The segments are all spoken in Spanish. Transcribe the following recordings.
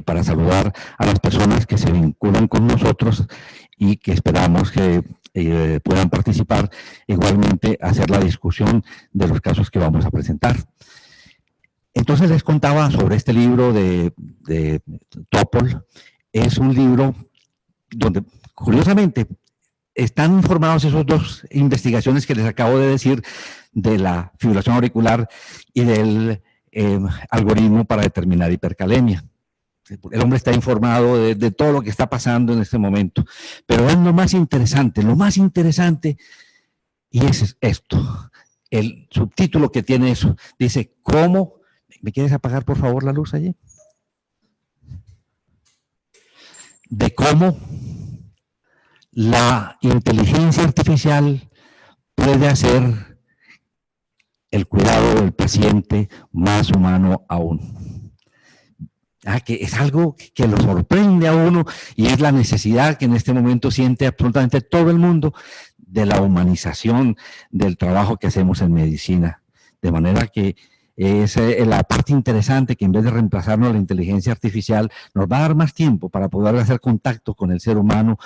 para saludar a las personas que se vinculan con nosotros y que esperamos que puedan participar, igualmente hacer la discusión de los casos que vamos a presentar. Entonces les contaba sobre este libro de Topol. Es un libro donde, curiosamente, están informados esos dos investigaciones que les acabo de decir de la fibrilación auricular y del algoritmo para determinar hipercalemia. El hombre está informado de todo lo que está pasando en este momento, pero es lo más interesante, y es esto, el subtítulo que tiene eso, dice, ¿cómo? ¿Me quieres apagar por favor la luz allí? De cómo la inteligencia artificial puede hacer el cuidado del paciente más humano aún. Que es algo que lo sorprende a uno y es la necesidad que en este momento siente absolutamente todo el mundo de la humanización del trabajo que hacemos en medicina. De manera que es la parte interesante que en vez de reemplazarnos la inteligencia artificial nos va a dar más tiempo para poder hacer contacto con el ser humano,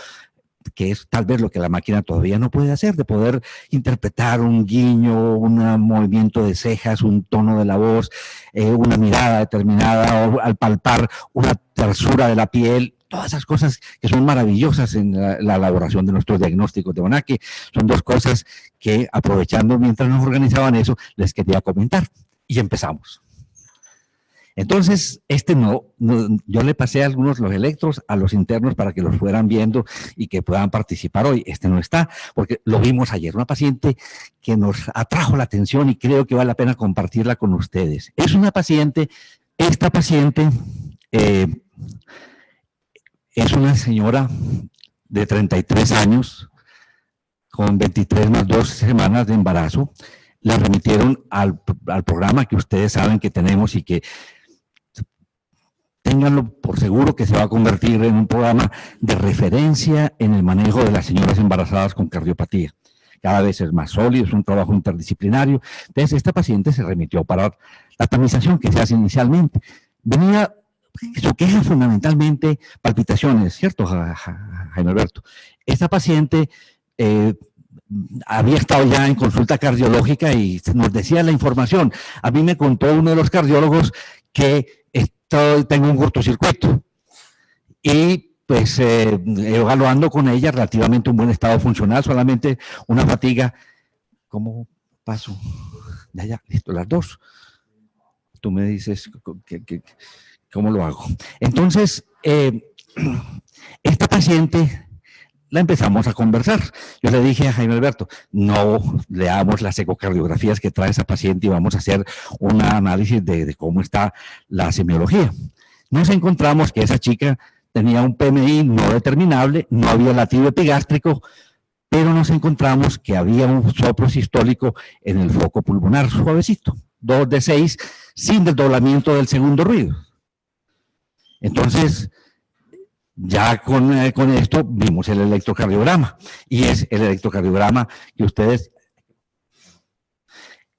que es tal vez lo que la máquina todavía no puede hacer, de poder interpretar un guiño, un movimiento de cejas, un tono de la voz, una mirada determinada, o al palpar una tersura de la piel, todas esas cosas que son maravillosas en la elaboración de nuestros diagnósticos. De manera que son dos cosas que, aprovechando mientras nos organizaban eso, les quería comentar. Y empezamos. Entonces, yo le pasé algunos los electros a los internos para que los fueran viendo y que puedan participar hoy. Este no está, porque lo vimos ayer. Una paciente que nos atrajo la atención y creo que vale la pena compartirla con ustedes. Es una paciente, esta paciente es una señora de 33 años, con 23 más 2 semanas de embarazo. La remitieron al programa que ustedes saben que tenemos y que ténganlo por seguro que se va a convertir en un programa de referencia en el manejo de las señoras embarazadas con cardiopatía. Cada vez es más sólido, es un trabajo interdisciplinario. Entonces, esta paciente se remitió para la tamización que se hace inicialmente. Venía, su queja fundamentalmente, palpitaciones, ¿cierto, Jaime Alberto? Esta paciente había estado ya en consulta cardiológica y nos decía la información. A mí me contó uno de los cardiólogos que tengo un cortocircuito y pues evaluando con ella relativamente un buen estado funcional, solamente una fatiga. ¿Cómo paso? Ya, listo, las dos. Tú me dices cómo lo hago. Entonces, esta paciente la empezamos a conversar. Yo le dije a Jaime Alberto, no leamos las ecocardiografías que trae esa paciente y vamos a hacer un análisis de cómo está la semiología. Nos encontramos que esa chica tenía un PMI no determinable, no había latido epigástrico, pero nos encontramos que había un soplo sistólico en el foco pulmonar suavecito, 2 de 6, sin desdoblamiento del segundo ruido. Entonces, ya con esto vimos el electrocardiograma, y es el electrocardiograma que ustedes,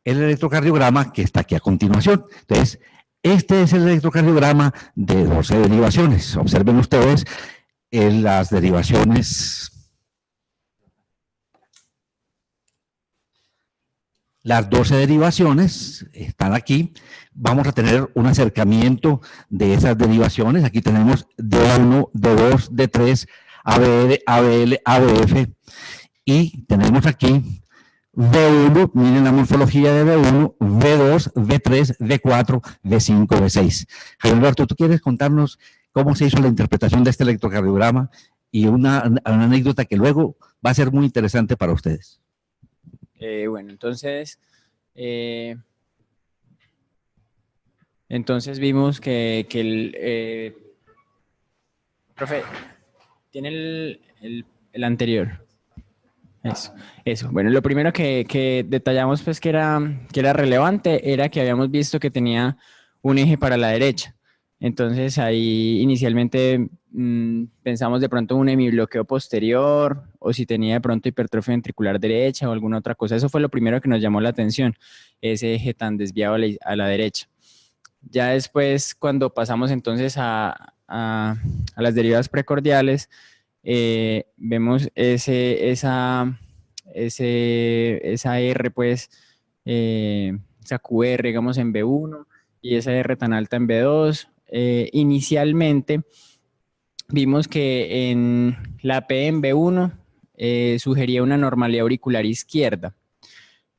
el electrocardiograma que está aquí a continuación. Entonces, este es el electrocardiograma de 12 derivaciones. Observen ustedes las derivaciones. Las 12 derivaciones están aquí. Vamos a tener un acercamiento de esas derivaciones. Aquí tenemos D1, D2, D3, ABL, ABL, ABF. Y tenemos aquí V1, miren la morfología de V1, V2, V3, V4, V5, V6. Jaime Alberto, ¿tú quieres contarnos cómo se hizo la interpretación de este electrocardiograma? Y una anécdota que luego va a ser muy interesante para ustedes. Bueno, entonces vimos que el profe, tiene el anterior. Eso. Bueno, lo primero que detallamos pues que era relevante era que habíamos visto que tenía un eje para la derecha. Entonces ahí inicialmente pensamos de pronto un hemibloqueo posterior o si tenía de pronto hipertrofia ventricular derecha o alguna otra cosa. Eso fue lo primero que nos llamó la atención, ese eje tan desviado a la derecha. Ya después, cuando pasamos entonces a las derivas precordiales, vemos esa R, pues, esa QR, digamos, en B1 y esa R tan alta en B2. Inicialmente vimos que en la P en B1 sugería una normalidad auricular izquierda,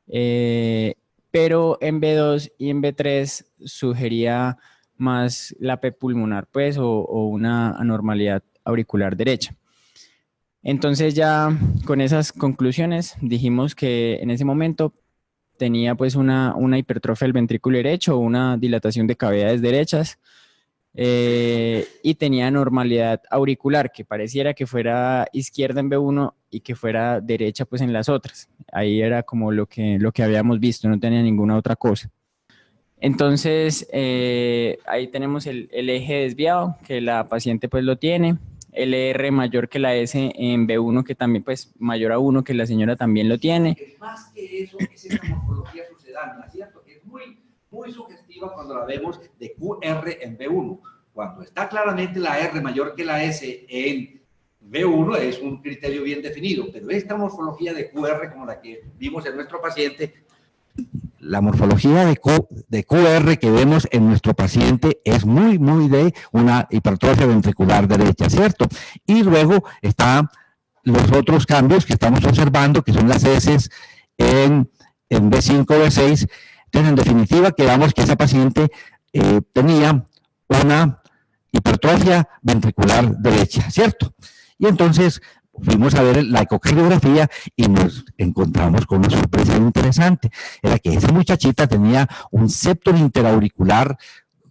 pero en B2 y en B3 sugería más la P pulmonar, pues, o una anormalidad auricular derecha. Entonces ya con esas conclusiones dijimos que en ese momento tenía pues una hipertrofia del ventrículo derecho, una dilatación de cavidades derechas y tenía normalidad auricular, que pareciera que fuera izquierda en B1 y que fuera derecha pues en las otras. Ahí era como lo que habíamos visto, no tenía ninguna otra cosa. Entonces ahí tenemos el eje desviado, que la paciente pues lo tiene. LR mayor que la S en B1, que también, pues, mayor a 1, que la señora también lo tiene. Más que eso, es esa morfología sucedánea, ¿cierto? Es muy sugestiva cuando la vemos de QR en B1. Cuando está claramente la R mayor que la S en B1, es un criterio bien definido, pero esta morfología de QR, como la que vimos en nuestro paciente, la morfología de QR que vemos en nuestro paciente es muy de una hipertrofia ventricular derecha, ¿cierto? Y luego están los otros cambios que estamos observando, que son las S en B5, B6. Entonces, en definitiva, quedamos que esa paciente tenía una hipertrofia ventricular derecha, ¿cierto? Y entonces fuimos a ver la ecocardiografía y nos encontramos con una sorpresa interesante. Era que esa muchachita tenía un septum interauricular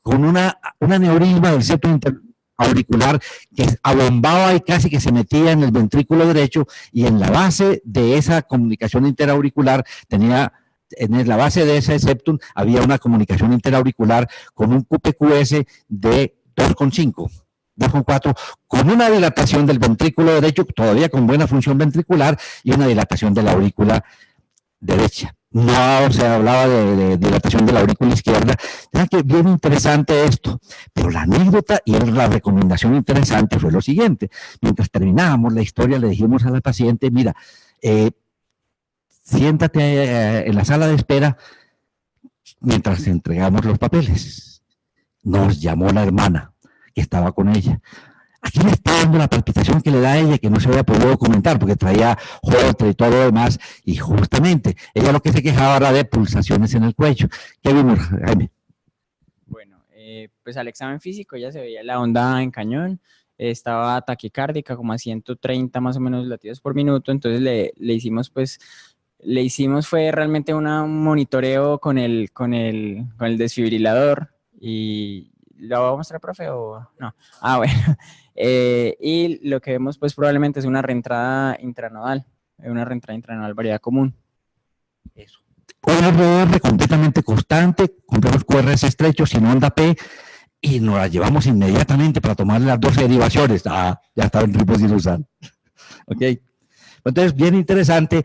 con una aneurisma del septum interauricular que abombaba y casi que se metía en el ventrículo derecho, y en la base de esa comunicación interauricular tenía, en la base de ese septum había una comunicación interauricular con un QPQS de 2,5. 2,4, con una dilatación del ventrículo derecho, todavía con buena función ventricular, y una dilatación de la aurícula derecha. No se hablaba de dilatación de la aurícula izquierda. Ya que bien interesante esto, pero la anécdota y la recomendación interesante fue lo siguiente. Mientras terminábamos la historia, le dijimos a la paciente, mira, siéntate en la sala de espera mientras entregamos los papeles. Nos llamó la hermana que estaba con ella. Aquí le está dando la palpitación que le da a ella, que no se había podido documentar porque traía Holter y todo lo demás, y justamente ella lo que se quejaba era de pulsaciones en el cuello. ¿Qué vimos, Jaime? Bueno, pues al examen físico ya se veía la onda en cañón, estaba taquicárdica como a 130 más o menos latidos por minuto, entonces le hicimos fue realmente un monitoreo con el desfibrilador. Y ¿lo va a mostrar, profe, o no? Ah, bueno. Y lo que vemos pues probablemente es una reentrada intranodal variedad común. Eso. Un RR completamente constante, compramos QRS estrechos sin onda P, y nos la llevamos inmediatamente para tomarle las 12 derivaciones. Ya estaba en riposinusal. ¿Ok? Entonces, bien interesante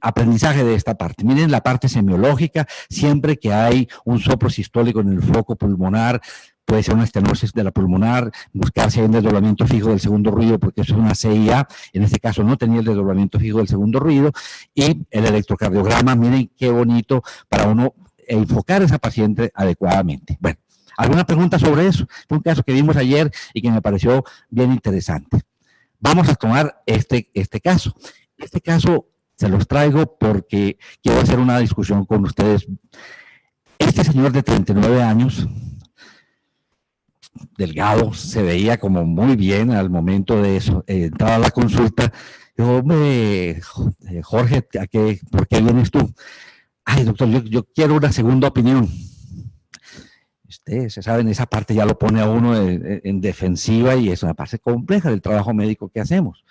aprendizaje de esta parte. Miren la parte semiológica, siempre que hay un soplo sistólico en el foco pulmonar, puede ser una estenosis de la pulmonar, buscar si hay un desdoblamiento fijo del segundo ruido, porque eso es una CIA. En este caso no tenía el desdoblamiento fijo del segundo ruido. Y el electrocardiograma, miren qué bonito para uno enfocar a esa paciente adecuadamente. Bueno, ¿alguna pregunta sobre eso? Fue un caso que vimos ayer y que me pareció bien interesante. Vamos a tomar este caso. Este caso se los traigo porque quiero hacer una discusión con ustedes. Este señor de 39 años, delgado, se veía como muy bien al momento de eso, entraba a la consulta. Yo, Jorge, ¿por qué vienes tú? Ay, doctor, yo quiero una segunda opinión. Se sabe, en esa parte ya lo pone a uno en defensiva, y es una parte compleja del trabajo médico que hacemos.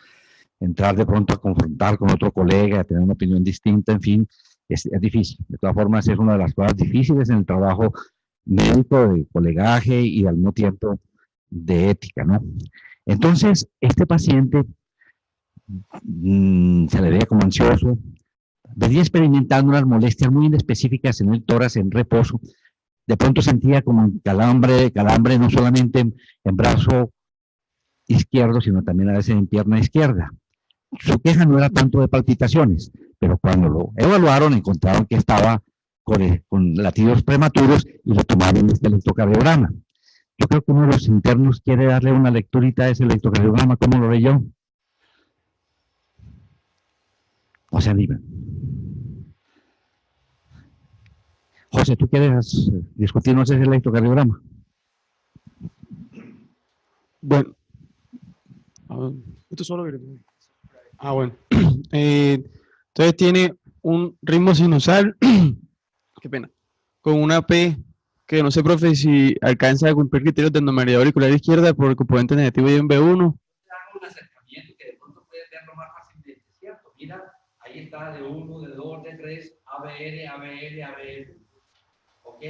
Entrar de pronto a confrontar con otro colega, a tener una opinión distinta, en fin, es difícil. De todas formas, es una de las cosas difíciles en el trabajo médico, de colegaje y al mismo tiempo de ética, ¿no? Entonces, este paciente se le veía como ansioso, venía experimentando unas molestias muy inespecíficas en el tórax en reposo, de pronto sentía como calambre no solamente en brazo izquierdo, sino también a veces en pierna izquierda. Su queja no era tanto de palpitaciones, pero cuando lo evaluaron encontraron que estaba con latidos prematuros y le tomaron este electrocardiograma. Yo creo que uno de los internos quiere darle una lecturita a ese electrocardiograma. ¿Cómo lo leyó? No se animan. José, ¿tú quieres discutirnos ese electrocardiograma? Bueno, esto solo. Bueno. Entonces tiene un ritmo sinusal, qué pena, con una P que no sé, profe, si alcanza a cumplir criterios de normalidad auricular izquierda por componente negativo y en B1. Un acercamiento que de pronto puedes verlo más fácilmente, ¿cierto? Mira, ahí está de 1, de 2, de 3, ABL, ABL, ABL. ¿Ok?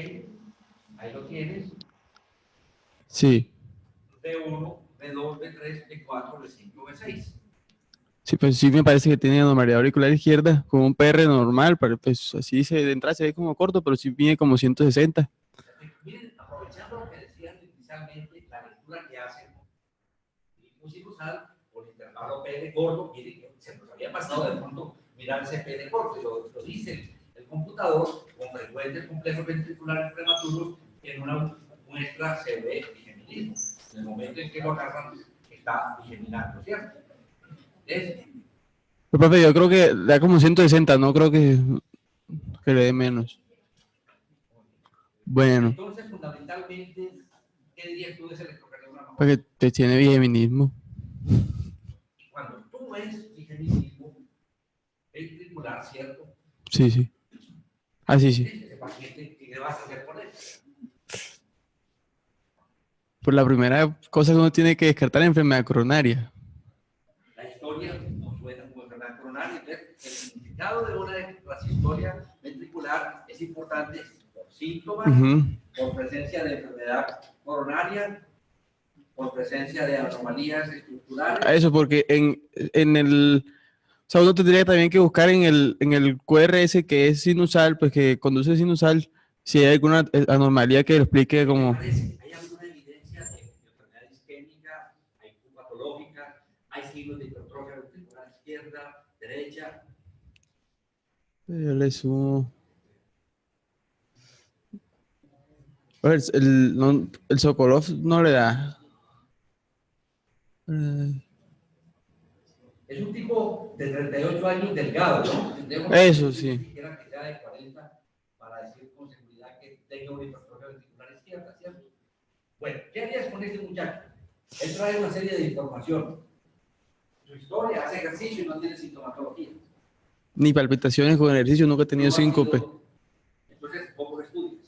Ahí lo tienes. Sí. B1, B2, B3, B4, B5, B6. Sí, pues sí me parece que tiene normalidad auricular izquierda con un PR normal, pero pues así de entrada se ve como corto, pero sí viene como 160. Miren, aprovechando lo que decían inicialmente, la lectura que hacen ritmo sinusal por intervalo PD corto, miren, se nos había pasado de pronto mirar ese PD corto, lo dice el computador, con frecuentes complejos ventriculares prematuros, en una muestra se ve bigeminismo. En el momento en que lo agarran, está bigeminando, ¿cierto? Pero, profe, yo creo que da como 160, no creo que le dé menos. Bueno. Entonces, fundamentalmente, ¿qué dirías tú de ese electrocardiograma? Porque te tiene bigeminismo. Cuando tú ves bigeminismo ventricular, ¿cierto? Sí, sí. Ah, sí, sí. Ese paciente, ¿qué le vas a hacer con él? Pues la primera cosa que uno tiene que descartar es enfermedad coronaria. La historia no suena como enfermedad coronaria. El significado de una trashistoria ventricular es importante por síntomas, por presencia de enfermedad coronaria, por presencia de anomalías estructurales. Eso, porque en el... O sea, uno tendría también que buscar en el QRS que es sinusal, pues que conduce sinusal, si hay alguna anomalía que lo explique como... ¿Hay alguna evidencia de enfermedad isquémica, hay patológica, hay signos de hipertrofia ventricular izquierda, derecha? Yo le sumo... A ver, el Sokolov no le da. Es un tipo de 38 años delgado, ¿no? Eso sí. Ni siquiera que sea de 40 para decir con seguridad que tenga una hipertrofia ventricular izquierda, ¿cierto? Bueno, ¿qué harías con este muchacho? Él trae una serie de información. Su historia, hace ejercicio y no tiene sintomatología. Ni palpitaciones con ejercicio, nunca he tenido síncope. Entonces, ¿cómo lo estudias?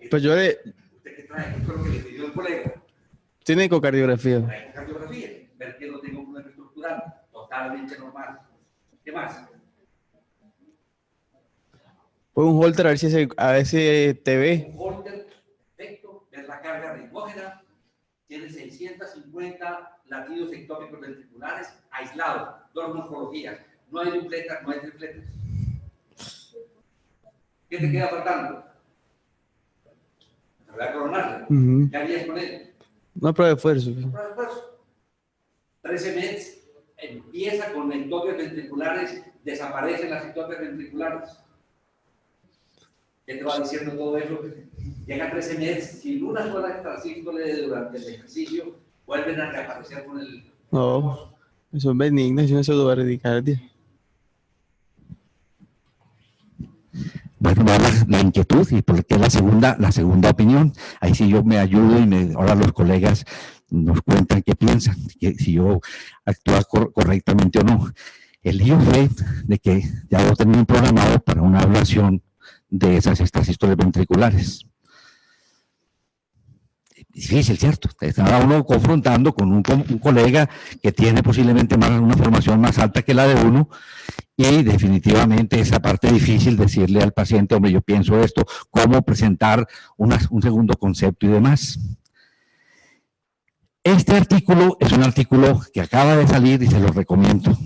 Pues yo le... ¿Usted qué trae? ¿Qué fue lo que le pidió el colega? Tiene ecocardiografía. Trae ecocardiografía. Ver que no tengo un problema estructural. Totalmente normal. ¿Qué más? Pues un holter a ver si te ve. Un holter perfecto, ver la carga ritmógena, tiene 650 latidos ectópicos ventriculares aislados, dos morfologías, no hay dupletas, no hay tripletas. ¿Qué te queda faltando? La coronaria. ¿Qué harías con él? Una prueba de esfuerzo. Una prueba de esfuerzo. 13 METs empieza con ectopias ventriculares, desaparecen las ectopias ventriculares. ¿Qué te va diciendo todo eso? Llega 13 meses sin una sola transístole durante el ejercicio, vuelven a reaparecer con el... No, son benignas y una pseudobardicardia. Bueno, la inquietud, y porque es la segunda opinión. Ahí sí yo me ayudo y ahora los colegas nos cuentan qué piensan, si yo actúo correctamente o no. El lío fue de que ya lo tenían programado para una ablación de esas extrasístoles ventriculares. Difícil, ¿cierto? Estaba uno confrontando con un colega que tiene posiblemente una formación más alta que la de uno, y definitivamente esa parte difícil decirle al paciente, hombre, yo pienso esto, cómo presentar un segundo concepto y demás. Este artículo es un artículo que acaba de salir y se lo recomiendo.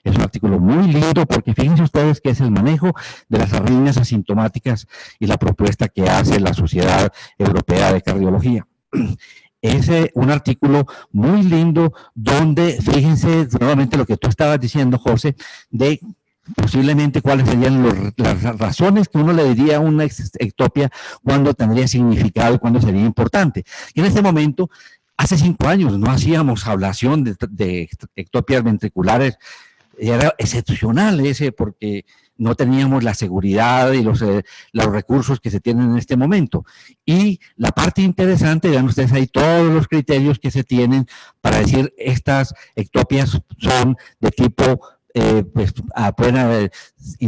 Es un artículo muy lindo, porque fíjense ustedes que es el manejo de las arritmias asintomáticas y la propuesta que hace la Sociedad Europea de Cardiología. Es un artículo muy lindo donde, fíjense nuevamente lo que tú estabas diciendo, José, de posiblemente cuáles serían las razones que uno le diría a una ectopia, cuándo tendría significado y cuándo sería importante. Y en este momento, hace 5 años no hacíamos ablación de ectopias ventriculares, era excepcional ese porque no teníamos la seguridad y los recursos que se tienen en este momento. Y la parte interesante, vean ustedes ahí todos los criterios que se tienen para decir estas ectopias son de tipo, pues, pueden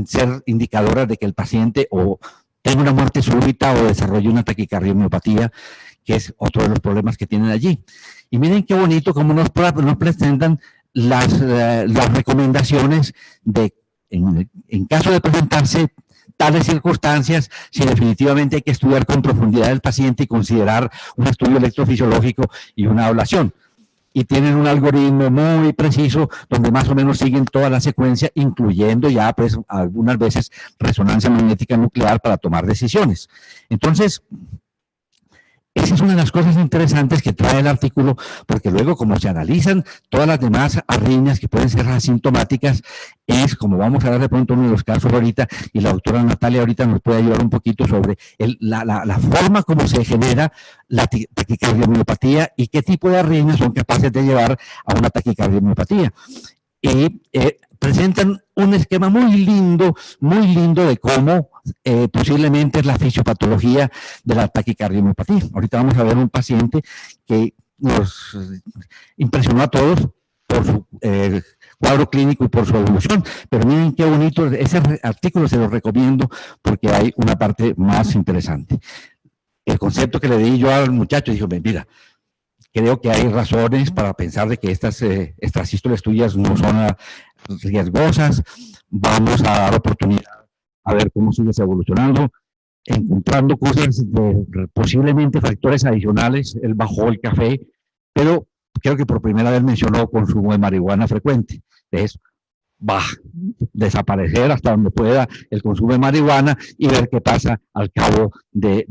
ser indicadoras de que el paciente o tenga una muerte súbita o desarrolle una taquicardiomopatía, que es otro de los problemas que tienen allí. Y miren qué bonito cómo nos presentan las recomendaciones de, en caso de presentarse tales circunstancias, si definitivamente hay que estudiar con profundidad el paciente y considerar un estudio electrofisiológico y una ablación. Y tienen un algoritmo muy preciso donde más o menos siguen toda la secuencia, incluyendo ya pues algunas veces resonancia magnética nuclear para tomar decisiones. Entonces, esa es una de las cosas interesantes que trae el artículo, porque luego como se analizan todas las demás arritmias que pueden ser asintomáticas, es como vamos a ver de pronto uno de los casos ahorita, y la doctora Natalia ahorita nos puede ayudar un poquito sobre la forma como se genera la taquicardiomopatía y qué tipo de arritmias son capaces de llevar a una taquicardiomopatía. Y presentan un esquema muy lindo de cómo posiblemente es la fisiopatología de la taquicardiomopatía. Ahorita vamos a ver un paciente que nos impresionó a todos por su cuadro clínico y por su evolución, pero miren qué bonito, ese artículo se lo recomiendo porque hay una parte más interesante. El concepto que le di yo al muchacho, dijo, mira, creo que hay razones para pensar de que estas sístoles tuyas no son riesgosas. Vamos a dar oportunidad a ver cómo sigues evolucionando, encontrando cosas posiblemente factores adicionales. Él bajó el café, pero creo que por primera vez mencionó consumo de marihuana frecuente. Entonces, va a desaparecer hasta donde pueda el consumo de marihuana y ver qué pasa al cabo de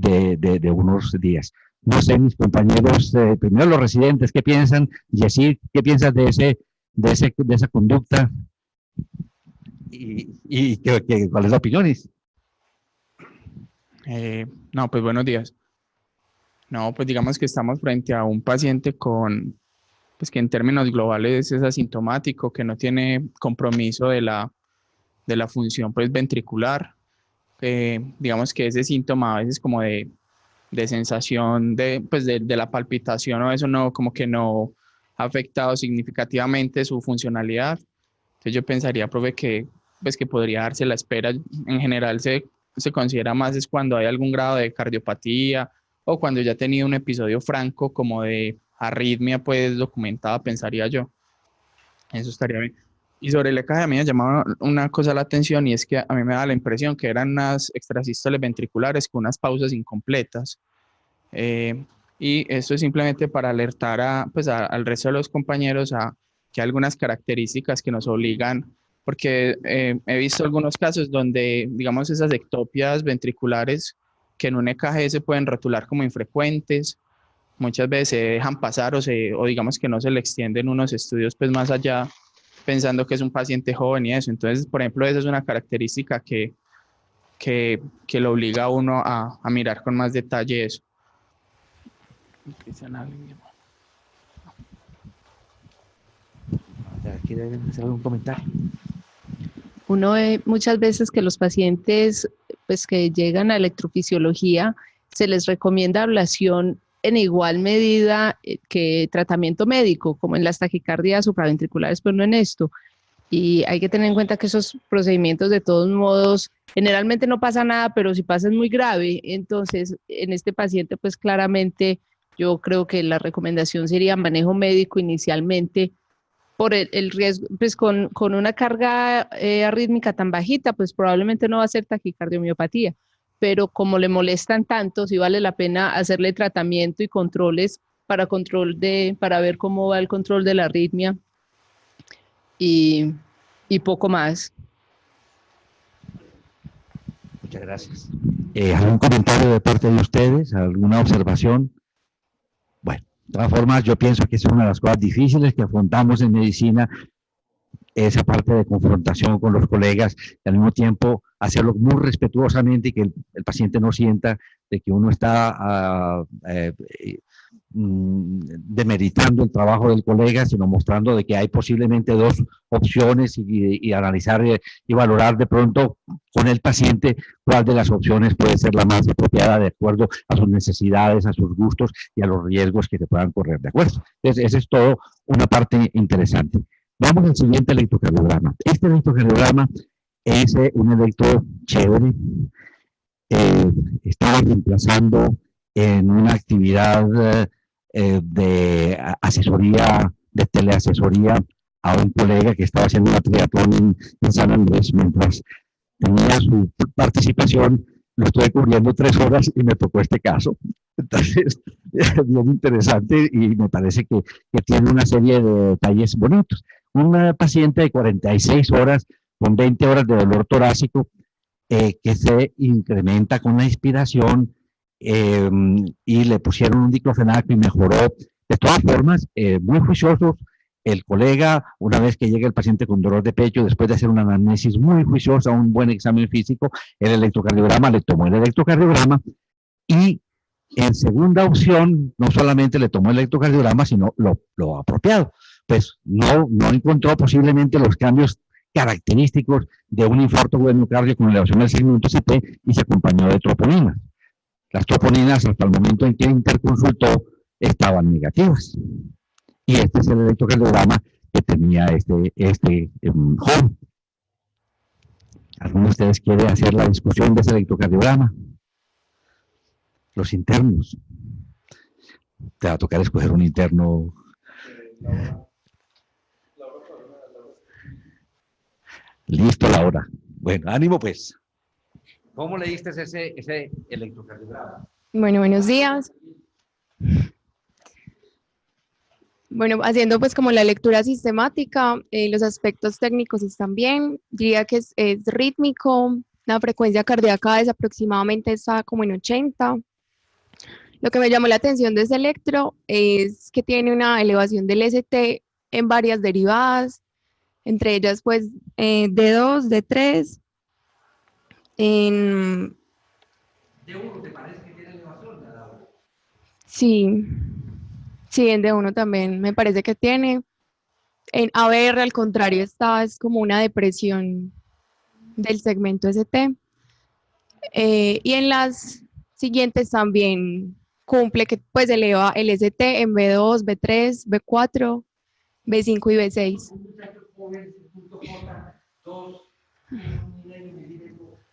unos días. No sé, mis compañeros, primero los residentes, ¿qué piensan? Yesir, ¿qué piensas de esa conducta? ¿Y cuál es la opinión? No, pues buenos días. No, pues digamos que estamos frente a un paciente pues que en términos globales es asintomático, que no tiene compromiso de la función pues ventricular. Digamos que ese síntoma a veces como de sensación de la palpitación o eso no, como que no ha afectado significativamente su funcionalidad. Entonces yo pensaría, profe, que podría darse la espera. En general se considera más es cuando hay algún grado de cardiopatía o cuando ya ha tenido un episodio franco como de arritmia pues documentada, pensaría yo. Eso estaría bien. Y sobre el EKG a mí me llamaba una cosa la atención y es que a mí me da la impresión que eran unas extrasístoles ventriculares con unas pausas incompletas. Y esto es simplemente para alertar al resto de los compañeros a que hay algunas características que nos obligan, porque he visto algunos casos donde, digamos, esas ectopias ventriculares que en un EKG se pueden rotular como infrecuentes, muchas veces se dejan pasar o digamos que no se le extienden unos estudios pues más allá, pensando que es un paciente joven y eso. Entonces, por ejemplo, esa es una característica que lo obliga a uno a mirar con más detalle eso. ¿Quieren hacer algún comentario? Uno ve muchas veces que los pacientes pues, que llegan a electrofisiología se les recomienda ablación en igual medida que tratamiento médico, como en las taquicardias supraventriculares, pero no en esto. Y hay que tener en cuenta que esos procedimientos de todos modos, generalmente no pasa nada, pero si pasa es muy grave. Entonces, en este paciente, pues claramente yo creo que la recomendación sería manejo médico inicialmente por el riesgo, pues con una carga arrítmica tan bajita, pues probablemente no va a ser taquicardiomopatía, pero como le molestan tanto, sí vale la pena hacerle tratamiento y controles para ver cómo va el control de la arritmia y y poco más. Muchas gracias. ¿Algún comentario de parte de ustedes? ¿Alguna observación? Bueno, de todas formas, yo pienso que es una de las cosas difíciles que afrontamos en medicina, esa parte de confrontación con los colegas, y al mismo tiempo hacerlo muy respetuosamente y que el paciente no sienta de que uno está demeritando el trabajo del colega, sino mostrando de que hay posiblemente dos opciones y analizar y valorar de pronto con el paciente cuál de las opciones puede ser la más apropiada de acuerdo a sus necesidades, a sus gustos y a los riesgos que se puedan correr, ¿de acuerdo? Entonces, esa es todo una parte interesante. Vamos al siguiente electrocardiograma. Este electrocardiograma es un electro chévere. Estaba reemplazando en una actividad de asesoría, de teleasesoría a un colega que estaba haciendo una triatlón en San Andrés mientras tenía su participación. Lo estoy cubriendo 3 horas y me tocó este caso. Entonces, bien interesante y me parece que tiene una serie de detalles bonitos. Una paciente de 46 horas con 20 horas de dolor torácico que se incrementa con la inspiración y le pusieron un diclofenaco y mejoró. De todas formas, muy juiciosos, el colega, una vez que llega el paciente con dolor de pecho, después de hacer una anamnesis muy juiciosa, un buen examen físico, el electrocardiograma, le tomó el electrocardiograma y en segunda opción, no solamente le tomó el electrocardiograma, sino lo apropiado. Pues no encontró posiblemente los cambios característicos de un infarto del miocardio con elevación del segmento CT y se acompañó de troponinas. Las troponinas, hasta el momento en que interconsultó, estaban negativas. Y este es el electrocardiograma que tenía este joven. ¿Alguno de ustedes quiere hacer la discusión de ese electrocardiograma? Los internos. Te va a tocar escoger un interno. Listo, Laura. Bueno, ánimo pues. ¿Cómo leíste ese electrocardiograma? Bueno, buenos días. Bueno, haciendo pues como la lectura sistemática, los aspectos técnicos están bien. Diría que es rítmico, la frecuencia cardíaca aproximadamente está como en 80. Lo que me llamó la atención de ese electro es que tiene una elevación del ST en varias derivadas, entre ellas pues D2, D3. En... ¿D1 te parece que tiene elevación? Sí, sí, en D1 también me parece que tiene. En ABR al contrario es como una depresión del segmento ST. Y en las siguientes también cumple que pues eleva el ST en B2, B3, B4, B5 y B6.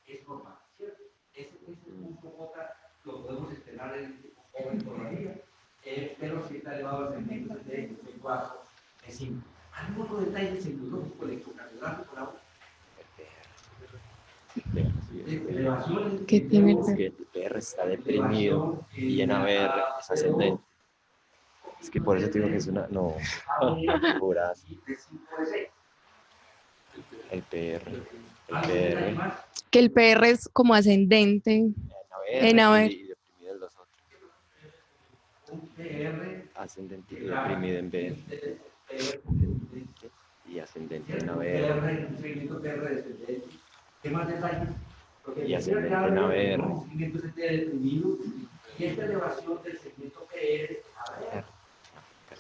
Es normal, ¿cierto? Ese punto J lo podemos esperar en el tipo joven todavía, pero si está elevado al segmento de B4, B5. ¿Algún otro detalle psicológico electrocardiográfico, Laura? ¿Qué tiene el que el PR está deprimido y en ABR es ascendente. Es que por eso te digo que es una... No, figuras. El PR. Que el PR es como ascendente en ABR. Y deprimido en los otros. Ascendente y deprimido en B. Y ascendente en ABR. ¿Qué más detalles? Y ascendente en ABR. Y esta elevación del segmento PR es ABR.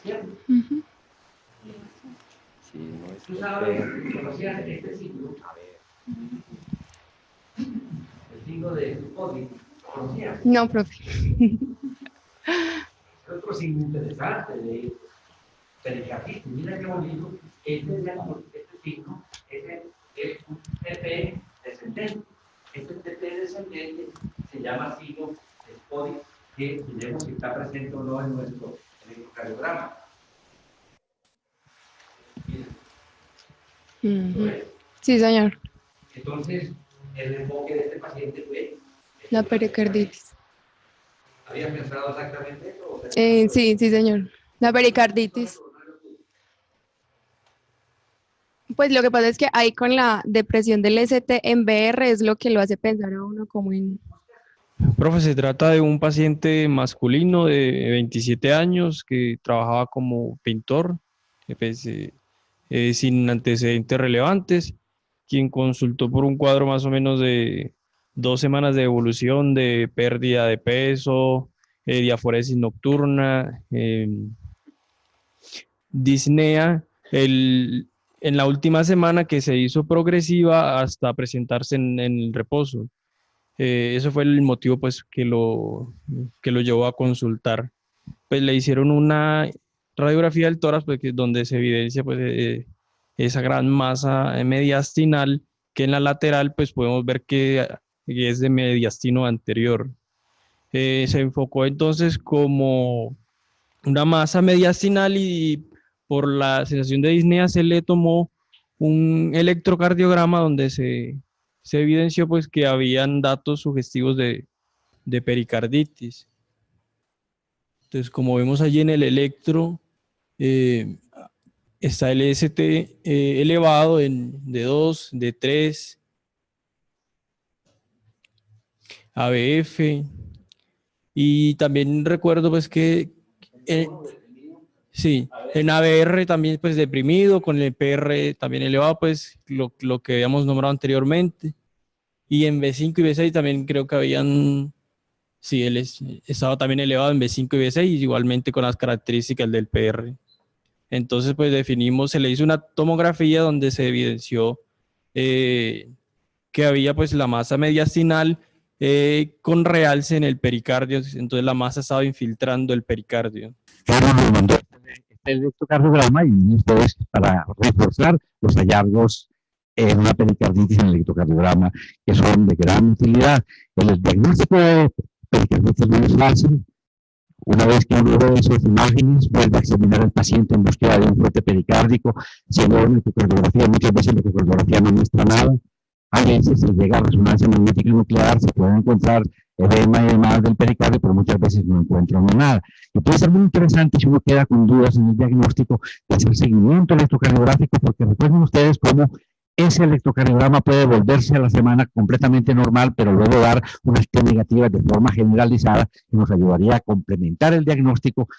¿Cierto? Sí, no es Tú sabes, conocías este signo, el signo de Odin, ¿conocías? No, profe. Otro signo interesante de pericarditis. Mira qué bonito. Este signo es un TP descendente. Este TP descendente se llama signo de Odin, que diremos si está presente o no en nuestro electrocardiograma. Sí, señor. Entonces, el enfoque de este paciente fue La pericarditis. ¿Habías pensado exactamente eso? Sí, sí, señor. La pericarditis. Pues lo que pasa es que ahí con la depresión del ST en VR es lo que lo hace pensar a uno como en... Profe, se trata de un paciente masculino de 27 años que trabajaba como pintor, pues, sin antecedentes relevantes, quien consultó por un cuadro más o menos de 2 semanas de evolución de pérdida de peso, diaforesis nocturna, disnea, en la última semana que se hizo progresiva hasta presentarse en el reposo. Eso fue el motivo pues que lo llevó a consultar. Pues le hicieron una radiografía del tórax pues, donde se evidencia pues, esa gran masa mediastinal, que en la lateral pues podemos ver que es de mediastino anterior. Se enfocó entonces como una masa mediastinal y por la sensación de disnea se le tomó un electrocardiograma donde se evidenció pues que habían datos sugestivos de pericarditis. Entonces, como vemos allí en el electro, está el ST elevado en D2, D3, ABF, y también recuerdo pues que sí, en ABR también pues deprimido, con el PR también elevado, pues lo que habíamos nombrado anteriormente. Y en B5 y B6 también creo que habían, sí, estaba también elevado en B5 y B6, igualmente con las características del PR. Entonces pues definimos, se le hizo una tomografía donde se evidenció que había pues la masa mediastinal con realce en el pericardio, entonces la masa estaba infiltrando el pericardio. Carlos nos mandó este electrocardiograma y ustedes para reforzar los hallazgos en una pericarditis en el electrocardiograma, que son de gran utilidad. El diagnóstico de pericarditis no es fácil. Una vez que uno ve esas imágenes, vuelve a examinar al paciente en búsqueda de un fuerte pericárdico, se ve una electrocardiografía, muchas veces la electrocardiografía no muestra nada. A veces se llega a resonancia magnética nuclear, se puede encontrar edema y demás del pericardio, pero muchas veces no encuentran nada. Y puede ser muy interesante si uno queda con dudas en el diagnóstico de hacer seguimiento electrocardiográfico, porque recuerden ustedes cómo ese electrocardiograma puede volverse a la semana completamente normal, pero luego dar unas T negativas de forma generalizada que nos ayudaría a complementar el diagnóstico.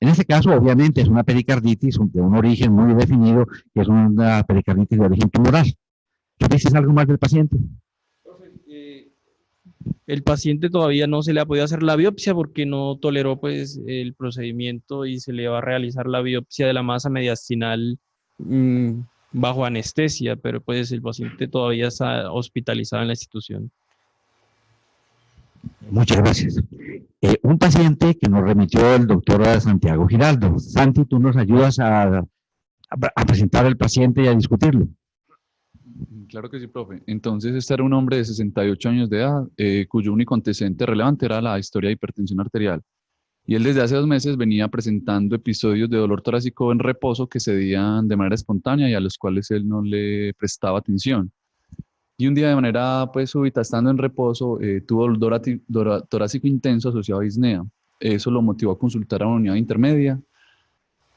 En este caso, obviamente, es una pericarditis de un origen muy definido, que es una pericarditis de origen tumoral. ¿Qué dices algo más del paciente? El paciente todavía no se le ha podido hacer la biopsia porque no toleró pues el procedimiento y se le va a realizar la biopsia de la masa mediastinal bajo anestesia, pero pues el paciente todavía está hospitalizado en la institución. Muchas gracias. Un paciente que nos remitió el doctor Santiago Giraldo. Santi, tú nos ayudas a presentar al paciente y a discutirlo. Claro que sí, profe. Entonces, este era un hombre de 68 años de edad, cuyo único antecedente relevante era la historia de hipertensión arterial. Y él desde hace 2 meses venía presentando episodios de dolor torácico en reposo que se dían de manera espontánea y a los cuales él no le prestaba atención. Y un día de manera pues súbita, estando en reposo, tuvo dolor torácico intenso asociado a disnea. Eso lo motivó a consultar a una unidad intermedia.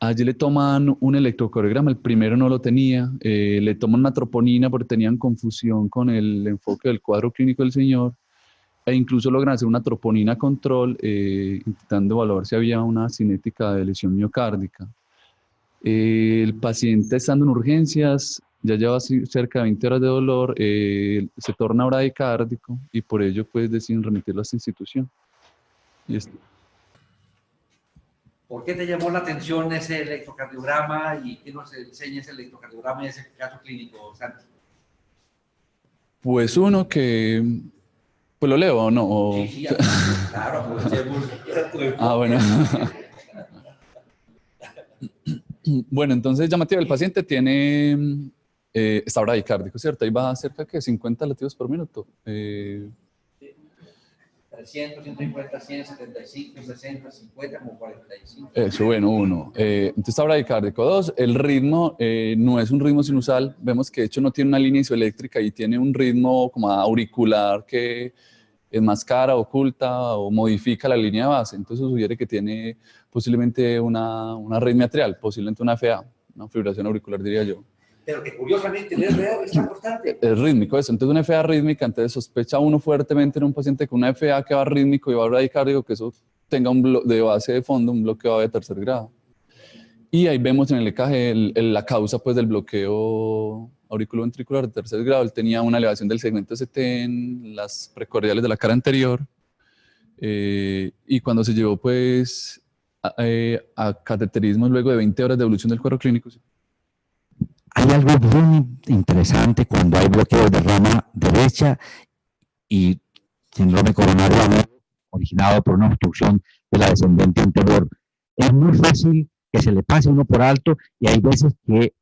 Allí le toman un electrocardiograma, el primero no lo tenía, le toman una troponina porque tenían confusión con el enfoque del cuadro clínico del señor, e incluso logran hacer una troponina control, intentando evaluar si había una cinética de lesión miocárdica. El paciente estando en urgencias, ya lleva cerca de 20 horas de dolor, se torna bradicárdico y por ello pues deciden remitirlo a esta institución. ¿Por qué te llamó la atención ese electrocardiograma y qué nos enseña ese electrocardiograma y ese caso clínico, Santi? Pues uno que... Pues lo leo o no. O... Sí, claro. Bueno. Bueno, entonces llamativo, el paciente tiene... está bradicárdico, ¿cierto? Ahí va cerca de 50 latidos por minuto. 300, 150, 100, 75, 60, 50, como 45. Eso, bueno, uno. Entonces está bradicárdico. 2, el ritmo no es un ritmo sinusal. Vemos que de hecho no tiene una línea isoeléctrica y tiene un ritmo como auricular que enmascara, oculta o modifica la línea de base. Entonces sugiere que tiene posiblemente una arritmia atrial, posiblemente una FA, una fibrilación auricular, diría yo. pero que curiosamente el RR está constante. Es rítmico eso. Entonces una FA rítmica, entonces sospecha uno fuertemente en un paciente con una FA que va rítmico y va bradicárdico que eso tenga de base de fondo un bloqueo de tercer grado. Y ahí vemos en el EKG la causa pues, del bloqueo auriculoventricular de tercer grado. Él tenía una elevación del segmento ST en las precordiales de la cara anterior. Y cuando se llevó pues, a cateterismo luego de 20 horas de evolución del cuadro clínico. Hay algo muy interesante cuando hay bloqueo de rama derecha y síndrome coronario agudo originado por una obstrucción de la descendente anterior. Es muy fácil que se le pase uno por alto y hay veces que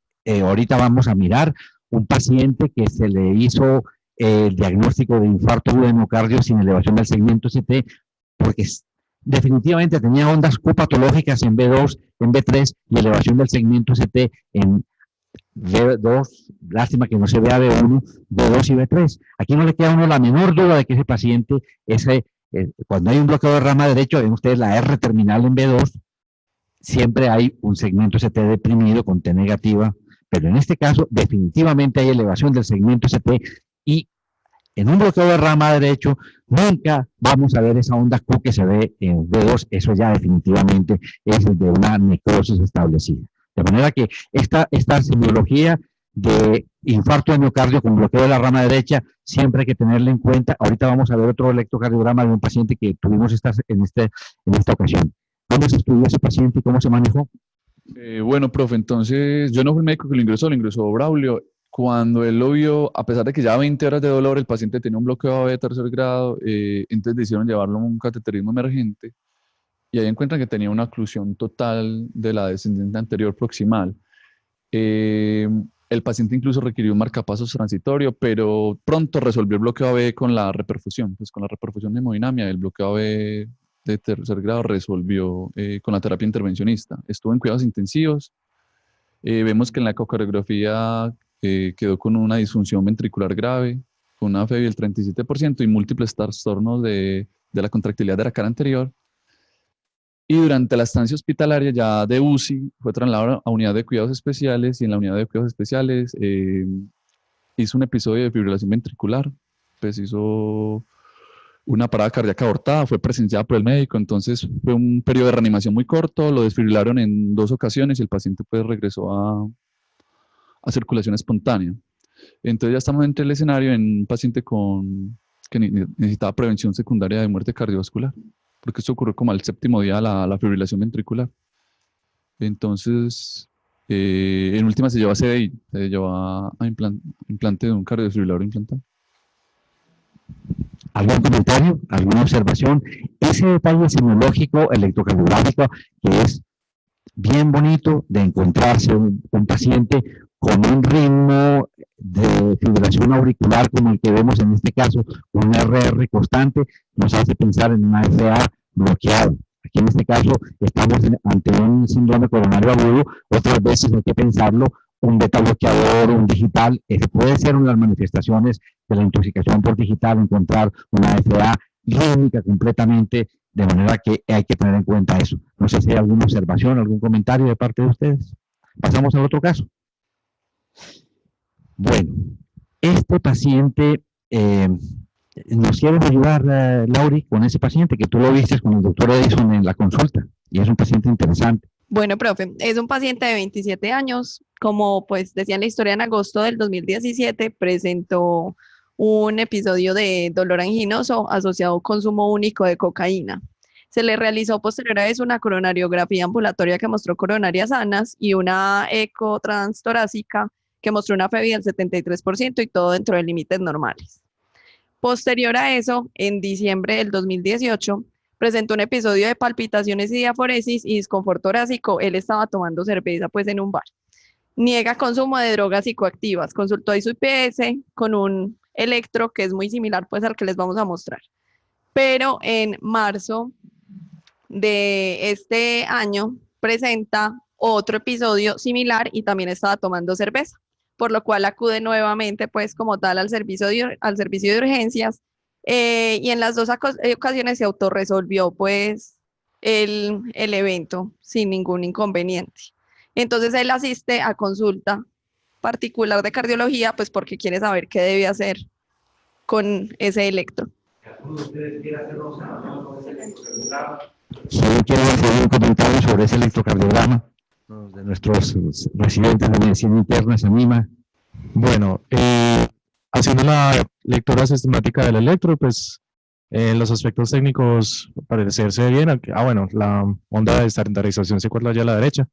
ahorita vamos a mirar un paciente que se le hizo el diagnóstico de infarto agudo de miocardio sin elevación del segmento ST porque definitivamente tenía ondas Q patológicas en B2, en B3 y elevación del segmento ST en B2, lástima que no se vea B1, B2 y B3. Aquí no le queda a uno la menor duda de que ese paciente, cuando hay un bloqueo de rama derecho, ven ustedes la R terminal en B2, siempre hay un segmento ST deprimido con T negativa, pero en este caso definitivamente hay elevación del segmento ST y en un bloqueo de rama derecho nunca vamos a ver esa onda Q que se ve en B2, eso ya definitivamente es el de una necrosis establecida. De manera que esta semiología de infarto de miocardio con bloqueo de la rama derecha siempre hay que tenerla en cuenta. Ahorita vamos a ver otro electrocardiograma de un paciente que tuvimos en esta ocasión. ¿Cómo se estudió ese paciente y cómo se manejó? Bueno, profe, entonces yo no fui el médico que lo ingresó Braulio. Cuando él lo vio, a pesar de que ya 20 horas de dolor, el paciente tenía un bloqueo de tercer grado, entonces decidieron llevarlo a un cateterismo emergente y ahí encuentran que tenía una oclusión total de la descendente anterior proximal. El paciente incluso requirió un marcapasos transitorio, pero pronto resolvió el bloqueo AB con la reperfusión, pues con la reperfusión de hemodinamia, el bloqueo AB de tercer grado resolvió con la terapia intervencionista. Estuvo en cuidados intensivos. Vemos que en la ecocardiografía quedó con una disfunción ventricular grave, con una FEBI del 37% y múltiples trastornos de la contractilidad de la cara anterior. Y durante la estancia hospitalaria ya de UCI fue trasladado a unidad de cuidados especiales y en la unidad de cuidados especiales hizo un episodio de fibrilación ventricular, pues hizo una parada cardíaca aortada, fue presenciada por el médico, entonces fue un periodo de reanimación muy corto, lo desfibrilaron en 2 ocasiones y el paciente pues regresó a circulación espontánea. Entonces ya estamos entre el escenario en un paciente que necesitaba prevención secundaria de muerte cardiovascular, porque esto ocurrió como al 7º día la fibrilación ventricular. Entonces, en última se llevó a CDI, se llevó a implante de un cardiodesfibrilador implantado. ¿Algún comentario? ¿Alguna observación? Ese detalle semiológico, electrocardiográfico, que es bien bonito de encontrarse un paciente con un ritmo de fibrilación auricular como el que vemos en este caso, un RR constante, nos hace pensar en una FA bloqueada. Aquí en este caso estamos ante un síndrome coronario agudo, otras veces hay que pensarlo, un beta bloqueador, un digital, puede ser una de las manifestaciones de la intoxicación por digital, encontrar una FA rítmica completamente, de manera que hay que tener en cuenta eso. No sé si hay alguna observación, algún comentario de parte de ustedes. Pasamos al otro caso. Bueno, este paciente, ¿nos quieres ayudar, Lauri, con ese paciente que tú lo viste con el doctor Edison en la consulta? Y es un paciente interesante. Bueno, profe, es un paciente de 27 años. Como pues decía en la historia, en agosto del 2017 presentó un episodio de dolor anginoso asociado a consumo único de cocaína. Se le realizó posterior a eso una coronariografía ambulatoria que mostró coronarias sanas y una eco transtorácica que mostró una FEBI del 73% y todo dentro de límites normales. Posterior a eso, en diciembre del 2018, presentó un episodio de palpitaciones y diaforesis y disconfort torácico. Él estaba tomando cerveza pues en un bar. Niega consumo de drogas psicoactivas. Consultó a su IPS con un electro que es muy similar pues al que les vamos a mostrar. Pero en marzo de este año presenta otro episodio similar y también estaba tomando cerveza, por lo cual acude nuevamente pues como tal al servicio de urgencias y en las 2 ocasiones se autorresolvió pues el evento sin ningún inconveniente. Entonces él asiste a consulta particular de cardiología, pues porque quiere saber qué debe hacer con ese electro. Solo quiero hacer un comentario sobre ese electrocardiograma de nuestros residentes de medicina interna, se anima. Bueno, haciendo la lectura sistemática del electro, pues en los aspectos técnicos parecerse bien. Bueno, la onda de estandarización se encuentra allá a la derecha.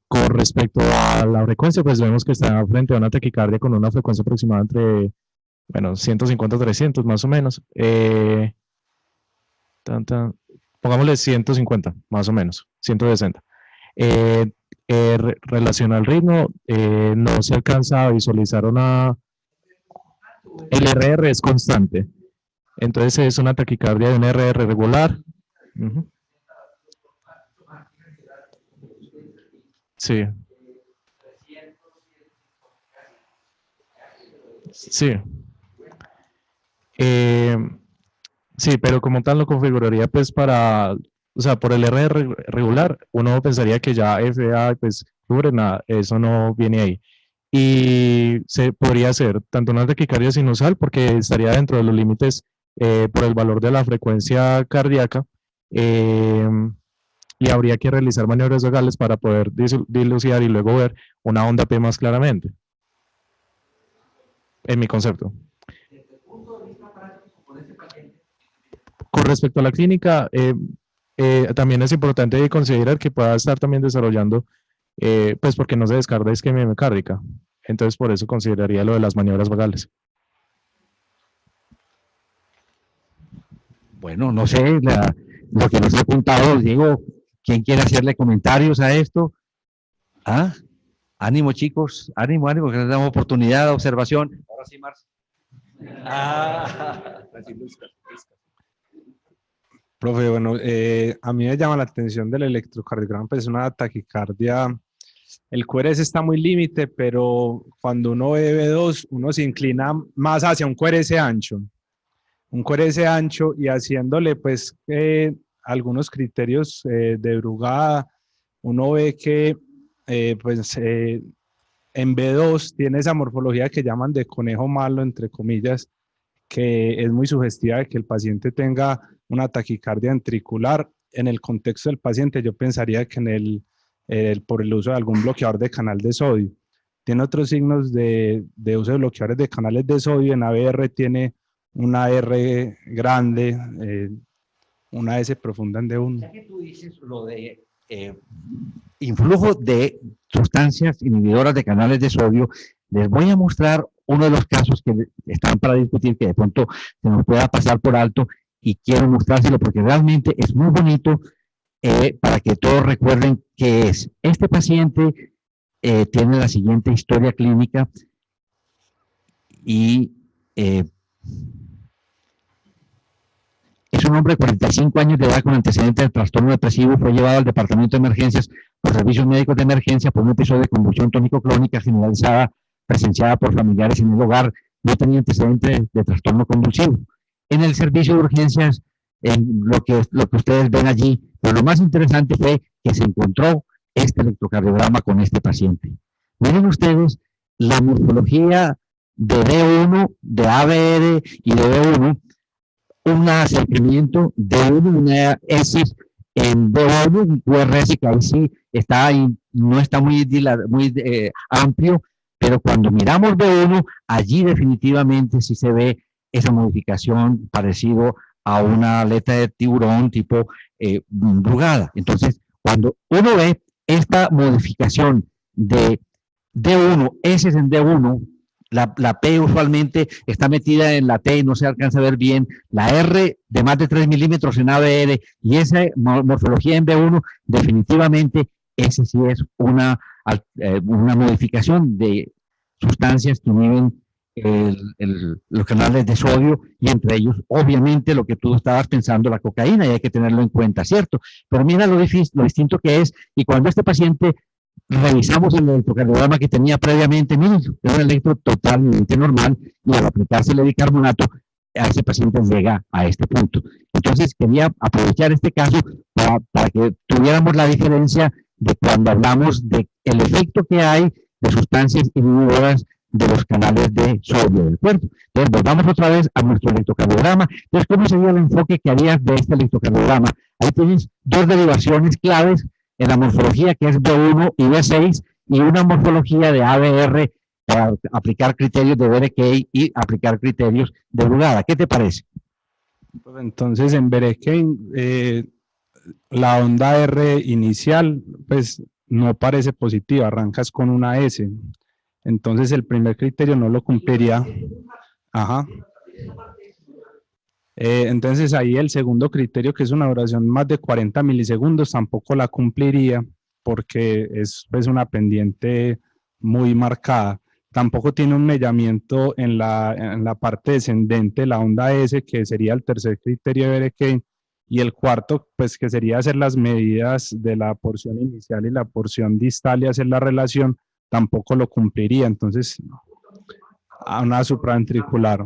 Con respecto a la frecuencia, pues vemos que está frente a una taquicardia con una frecuencia aproximada entre, bueno, 150 a 300 más o menos. Pongámosle 150 más o menos, 160. Relación al ritmo, no se alcanza a visualizar el RR es constante. Entonces es una taquicardia de un RR regular. Sí. Sí. Sí, pero como tal lo configuraría pues para, o sea, por el RR regular, uno pensaría que ya FA pues cubre nada, eso no viene ahí. Y se podría hacer tanto una taquicardia sinusal porque estaría dentro de los límites por el valor de la frecuencia cardíaca, y habría que realizar maniobras vagales para poder dilucidar y luego ver una onda P más claramente, en mi concepto. Con respecto a la clínica, también es importante considerar que pueda estar también desarrollando, pues porque no se descarga isquemia miocárdica. Entonces, por eso consideraría lo de las maniobras vagales. Bueno, no sé, lo que nos he apuntado, Diego, ¿quién quiere hacerle comentarios a esto? ¿Ah? Ánimo, chicos, ánimo, que les damos oportunidad de observación. Ahora sí, Marcia. Profe, bueno, a mí me llama la atención del electrocardiograma, pues es una taquicardia. El QRS está muy límite, pero cuando uno ve B2, uno se inclina más hacia un QRS ancho. Un QRS ancho y haciéndole pues algunos criterios de Brugada, uno ve que en B2 tiene esa morfología que llaman de conejo malo, entre comillas, que es muy sugestiva de que el paciente tenga una taquicardia ventricular. En el contexto del paciente, yo pensaría que por el uso de algún bloqueador de canal de sodio. Tiene otros signos de uso de bloqueadores de canales de sodio. En ABR tiene una R grande, una S profunda en D1. Ya que tú dices lo de influjo de sustancias inhibidoras de canales de sodio, les voy a mostrar uno de los casos que están para discutir, que de pronto se nos pueda pasar por alto, y quiero mostrárselo porque realmente es muy bonito, para que todos recuerden qué es. Este paciente tiene la siguiente historia clínica y es un hombre de 45 años de edad con antecedentes de trastorno depresivo. Fue llevado al departamento de emergencias por servicios médicos de emergencia por un episodio de convulsión tónico-clónica generalizada presenciada por familiares en el hogar. No tenía antecedentes de trastorno convulsivo. En el servicio de urgencias, en lo que ustedes ven allí, pero lo más interesante fue que se encontró este electrocardiograma con este paciente. Miren ustedes la morfología de D1, de ABR y de B1, un acercamiento de una S en D1, un QRS que ahí sí está ahí, no está muy amplio, pero cuando miramos B1, allí definitivamente sí se ve esa modificación parecido a una aleta de tiburón tipo Brugada. Entonces, cuando uno ve esta modificación de D1, S en D1, la P usualmente está metida en la T y no se alcanza a ver bien, la R de más de 3 milímetros en ABR y esa morfología en B1, definitivamente ese sí es una modificación de sustancias que inhiben los canales de sodio, y entre ellos, obviamente, lo que tú estabas pensando, la cocaína, y hay que tenerlo en cuenta, ¿cierto? Pero mira lo distinto que es, y cuando este paciente revisamos el electrocardiograma que tenía previamente, miren, era un electro totalmente normal, y al aplicarse el bicarbonato, a ese paciente llega a este punto. Entonces, quería aprovechar este caso para que tuviéramos la diferencia de cuando hablamos de el efecto que hay de sustancias inhibidoras de los canales de sodio del cuerpo. Entonces, volvamos otra vez a nuestro electrocardiograma. Entonces, ¿cómo sería el enfoque que harías de este electrocardiograma? Ahí tienes dos derivaciones claves en la morfología, que es B1 y B6, y una morfología de ABR para aplicar criterios de Berekei y aplicar criterios de Brugada. ¿Qué te parece? Pues entonces, en Berekei, la onda R inicial, pues no parece positiva, arrancas con una S. Entonces el primer criterio no lo cumpliría. Ajá. Entonces ahí el segundo criterio, que es una duración más de 40 milisegundos, tampoco la cumpliría porque es pues, una pendiente muy marcada. Tampoco tiene un mellamiento en la parte descendente de la onda S, que sería el tercer criterio de Berekei. Y el cuarto, pues que sería hacer las medidas de la porción inicial y la porción distal y hacer la relación, tampoco lo cumpliría. Entonces, a una supraventricular.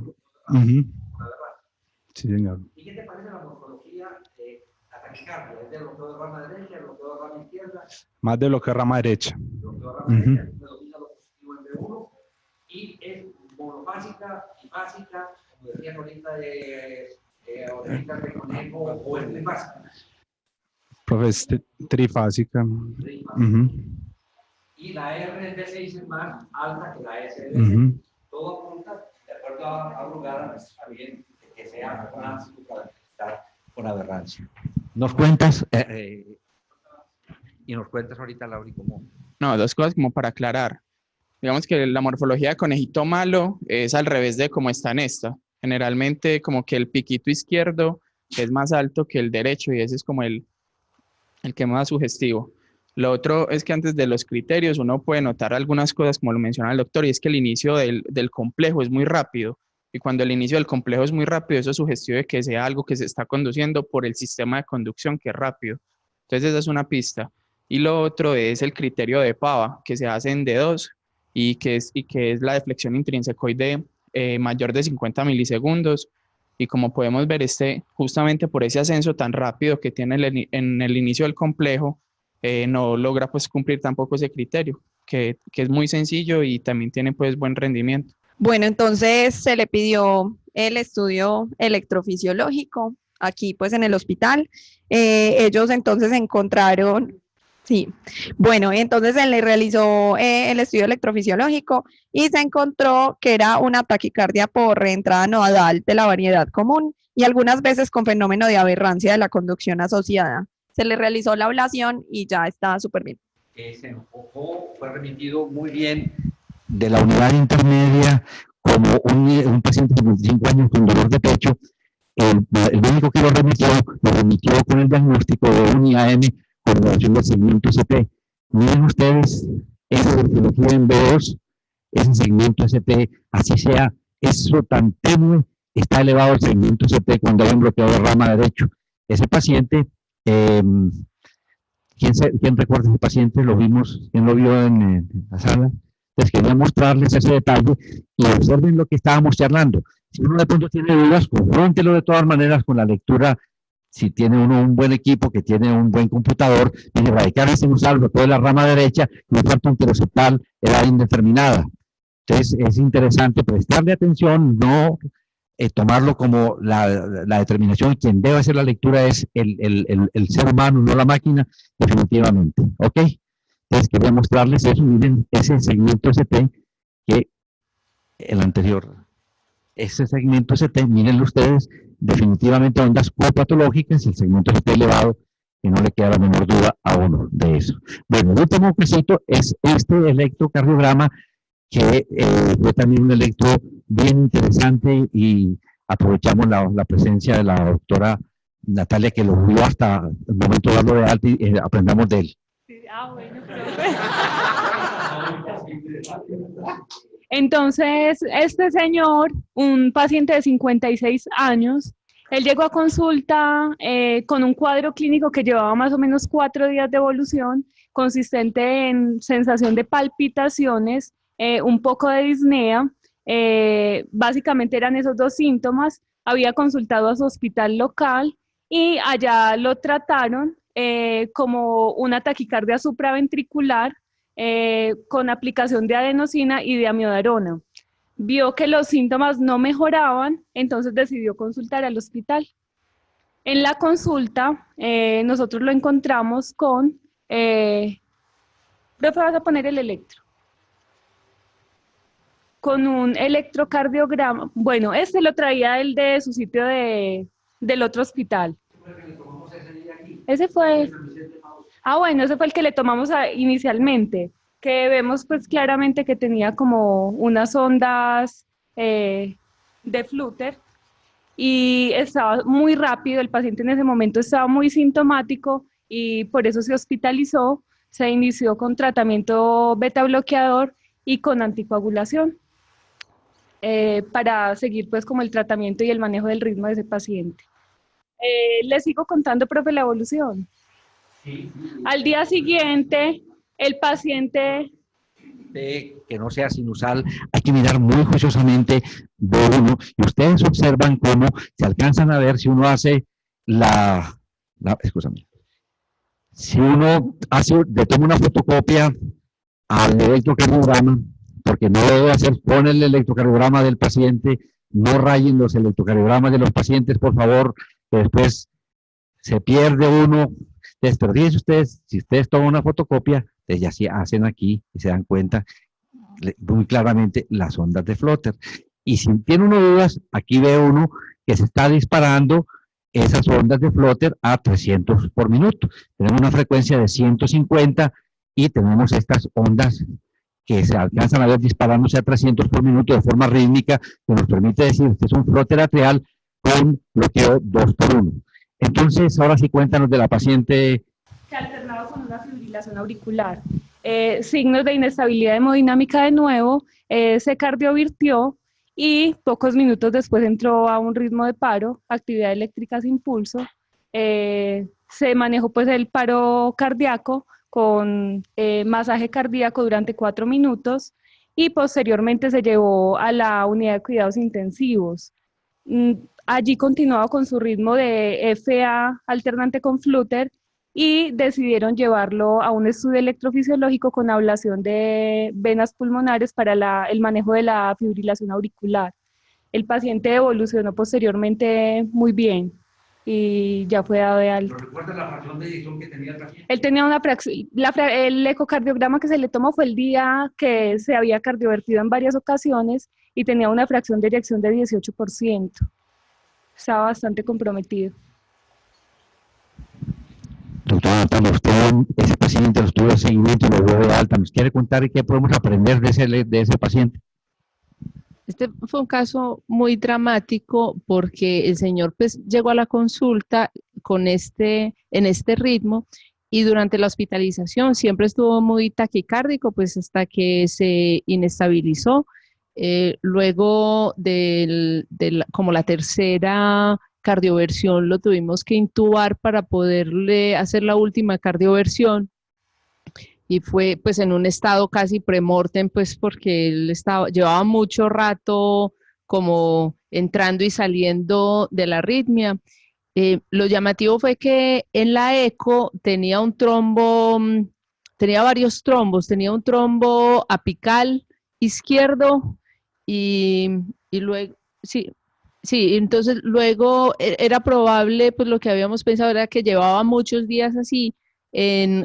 Sí, señor. ¿Y qué te parece la morfología de la taquicardia? ¿Es de bloqueo de rama derecha, bloqueo de rama izquierda? Más de lo que rama derecha. Bloqueo de rama derecha, predomina lo positivo en B1 y es monofásica y básica, como decían ahorita de conejo, o es trifásica. Profe, trifásica. Y la R de 6 es más alta que la S de 6. Todo apunta, de acuerdo a Brugada, a bien que sea una con aberrancia. ¿Nos cuentas? Y nos cuentas ahorita, Lauri, cómo. No, dos cosas como para aclarar. Digamos que la morfología de conejito malo es al revés de cómo está en esta. Generalmente como que el piquito izquierdo es más alto que el derecho y ese es como el que más sugestivo. Lo otro es que antes de los criterios uno puede notar algunas cosas como lo menciona el doctor y es que el inicio del complejo es muy rápido y cuando el inicio del complejo es muy rápido eso es sugestivo de que sea algo que se está conduciendo por el sistema de conducción que es rápido. Entonces esa es una pista. Y lo otro es el criterio de Pava que se hace en D2 y que es la deflexión intrínsecoide mayor de 50 milisegundos y como podemos ver justamente por ese ascenso tan rápido que tiene en el inicio del complejo no logra pues cumplir tampoco ese criterio que es muy sencillo y también tiene pues buen rendimiento. Bueno, entonces se le pidió el estudio electrofisiológico aquí pues en el hospital. Ellos entonces encontraron. Sí, bueno, entonces él le realizó el estudio electrofisiológico y se encontró que era una taquicardia por reentrada nodal de la variedad común y algunas veces con fenómeno de aberrancia de la conducción asociada. Se le realizó la ablación y ya está súper bien. Se enfocó, fue remitido muy bien de la unidad intermedia como un paciente de 55 años con dolor de pecho. El médico que lo remitió con el diagnóstico de un IAM con relación al segmento ST. Miren ustedes, esa morfología en B2, ese segmento ST, así sea, eso tan tenue, está elevado el segmento ST cuando hay un bloqueo de rama derecho. Ese paciente, ¿quién recuerda ese paciente? Lo vimos, ¿quién lo vio en la sala? Les quería mostrarles ese detalle y observen lo que estábamos charlando. Si uno de pronto tiene dudas, confróntelo de todas maneras con la lectura. Si tiene uno un buen equipo, que tiene un buen computador, tiene radicales sinusal, bloqueo de la rama derecha y un infarto anterociptal, edad indeterminada. Entonces, es interesante prestarle atención, no tomarlo como la determinación. Quien debe hacer la lectura es el ser humano, no la máquina, definitivamente. ¿Ok? Entonces, quería mostrarles eso. Miren ese segmento ST, que el anterior, ese segmento ST, mírenlo ustedes, definitivamente ondas copatológicas, el segmento ST elevado, que no le queda la menor duda a uno de eso. Bueno, el último quesito es este electrocardiograma, que fue también un electro bien interesante y aprovechamos la presencia de la doctora Natalia, que lo vio hasta el momento de darlo de alta y aprendamos de él. Bueno, entonces, este señor, un paciente de 56 años, él llegó a consulta con un cuadro clínico que llevaba más o menos 4 días de evolución, consistente en sensación de palpitaciones, un poco de disnea, básicamente eran esos dos síntomas. Había consultado a su hospital local y allá lo trataron como una taquicardia supraventricular con aplicación de adenosina y de amiodarona. Vio que los síntomas no mejoraban, entonces decidió consultar al hospital. En la consulta, nosotros lo encontramos con... profe, vas a poner el electro. Con un electrocardiograma. Bueno, este lo traía el de su sitio del otro hospital. Ese fue... Ah, bueno, ese fue el que le tomamos inicialmente, que vemos pues claramente que tenía como unas ondas de flúter y estaba muy rápido, el paciente en ese momento estaba muy sintomático y por eso se hospitalizó, se inició con tratamiento beta bloqueador y con anticoagulación para seguir pues como el tratamiento y el manejo del ritmo de ese paciente. ¿Le sigo contando, profe, la evolución? Sí. Al día siguiente, el paciente... Que no sea sinusal, hay que mirar muy juiciosamente de uno, y ustedes observan cómo se alcanzan a ver si uno hace si uno le toma una fotocopia al electrocardiograma, porque no lo debe hacer, pone el electrocardiograma del paciente, no rayen los electrocardiogramas de los pacientes, por favor, que después se pierde uno. Pero fíjense ustedes, si ustedes toman una fotocopia, ustedes ya sí hacen aquí y se dan cuenta muy claramente las ondas de flúter. Y si tiene uno dudas, aquí ve uno que se está disparando esas ondas de flúter a 300 por minuto. Tenemos una frecuencia de 150 y tenemos estas ondas que se alcanzan a ver disparándose a 300 por minuto de forma rítmica, que nos permite decir que es un flúter atrial con bloqueo 2 por 1. Entonces, ahora sí cuéntanos de la paciente. Que alternaba con una fibrilación auricular. Signos de inestabilidad hemodinámica de nuevo, se cardiovirtió y pocos minutos después entró a un ritmo de paro, actividad eléctrica sin pulso. Se manejó pues el paro cardíaco con masaje cardíaco durante 4 minutos y posteriormente se llevó a la unidad de cuidados intensivos. Allí continuaba con su ritmo de FA alternante con flúter y decidieron llevarlo a un estudio electrofisiológico con ablación de venas pulmonares para el manejo de la fibrilación auricular. El paciente evolucionó posteriormente muy bien y ya fue dado de alta. ¿Recuerda la fracción de eyección que tenía el paciente? Él tenía una fracción, el ecocardiograma que se le tomó fue el día que se había cardiovertido en varias ocasiones y tenía una fracción de eyección de 18%. Estaba bastante comprometido. Doctora Natalia, usted ese paciente lo estuvo de seguimiento y lo dio de alta. ¿Nos quiere contar qué podemos aprender de ese paciente? Este fue un caso muy dramático porque el señor pues llegó a la consulta en este ritmo y durante la hospitalización siempre estuvo muy taquicárdico pues hasta que se inestabilizó. Luego como la tercera cardioversión lo tuvimos que intubar para poderle hacer la última cardioversión y fue pues en un estado casi premortem pues porque él llevaba mucho rato como entrando y saliendo de la arritmia. Lo llamativo fue que en la eco tenía un trombo, tenía varios trombos, tenía un trombo apical izquierdo y luego, sí, entonces luego era probable, pues lo que habíamos pensado era que llevaba muchos días así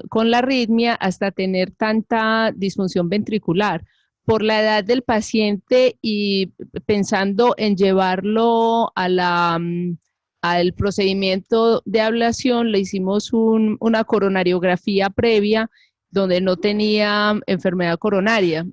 con la arritmia hasta tener tanta disfunción ventricular. Por la edad del paciente y pensando en llevarlo al procedimiento de ablación, le hicimos una coronariografía previa donde no tenía enfermedad coronaria,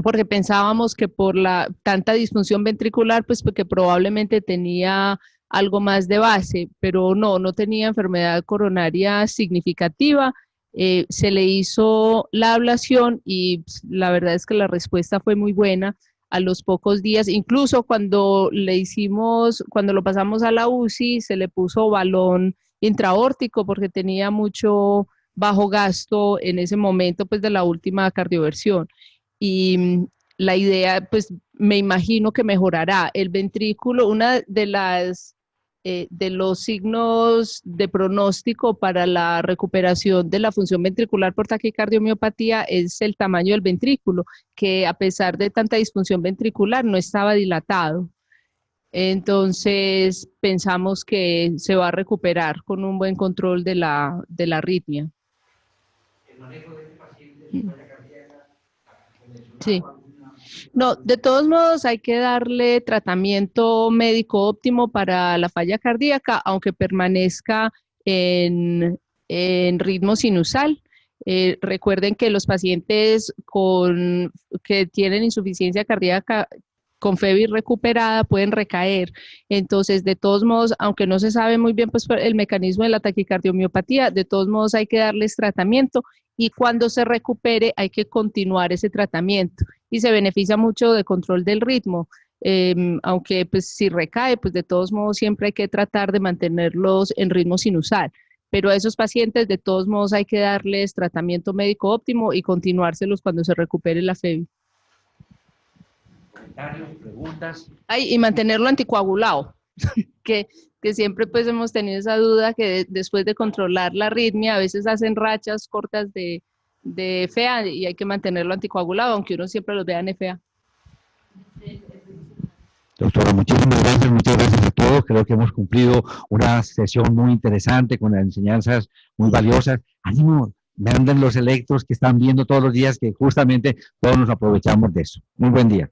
porque pensábamos que por tanta disfunción ventricular, pues porque probablemente tenía algo más de base, pero no tenía enfermedad coronaria significativa. Se le hizo la ablación y la verdad es que la respuesta fue muy buena a los pocos días, incluso cuando lo pasamos a la UCI, se le puso balón intraórtico porque tenía mucho bajo gasto en ese momento pues de la última cardioversión. Y la idea, pues me imagino que mejorará. El ventrículo, una de las de los signos de pronóstico para la recuperación de la función ventricular por taquicardiomiopatía es el tamaño del ventrículo, que a pesar de tanta disfunción ventricular no estaba dilatado. Entonces pensamos que se va a recuperar con un buen control de la arritmia. ¿El manejo de este paciente de falla cardíaca? Sí. No, de todos modos hay que darle tratamiento médico óptimo para la falla cardíaca, aunque permanezca en ritmo sinusal. Recuerden que los pacientes que tienen insuficiencia cardíaca con FEBI recuperada pueden recaer. Entonces, de todos modos, aunque no se sabe muy bien pues, el mecanismo de la taquicardiomiopatía, de todos modos hay que darles tratamiento y cuando se recupere hay que continuar ese tratamiento y se beneficia mucho de control del ritmo. Aunque pues si recae, pues de todos modos siempre hay que tratar de mantenerlos en ritmo sinusal. Pero a esos pacientes de todos modos hay que darles tratamiento médico óptimo y continuárselos cuando se recupere la FEBI. Comentarios, preguntas. Y mantenerlo anticoagulado, que siempre pues hemos tenido esa duda que después de controlar la arritmia a veces hacen rachas cortas de FA y hay que mantenerlo anticoagulado, aunque uno siempre los vea en FA. Doctora, muchas gracias a todos. Creo que hemos cumplido una sesión muy interesante con las enseñanzas muy valiosas. Ánimo, manden los electros que están viendo todos los días, que justamente todos nos aprovechamos de eso. Muy buen día.